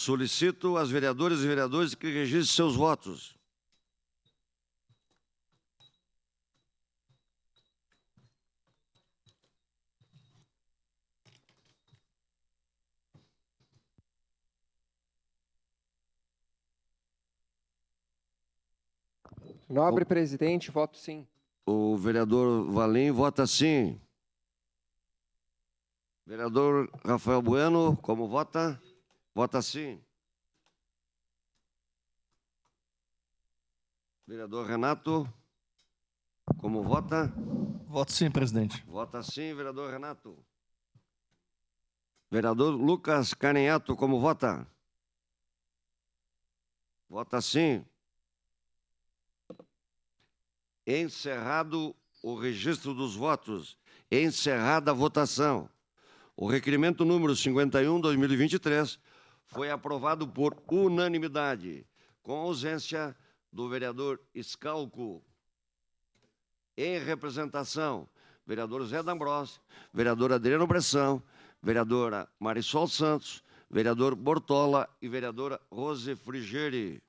Solicito às vereadoras e vereadores que registrem seus votos. Nobre presidente, voto sim. O vereador Valim vota sim. Vereador Rafael Bueno, como vota? Vota sim. Vereador Renato, como vota? Voto sim, presidente. Vota sim, vereador Renato. Vereador Lucas Caninhato, como vota? Vota sim. Encerrado o registro dos votos. Encerrada a votação. O requerimento número 51/2023 foi aprovado por unanimidade, com ausência do vereador Scalco. Em representação, vereador Zé D'Ambrosio, vereador Adriano Bressão, vereadora Marisol Santos, vereador Bortola e vereadora Rose Frigeri.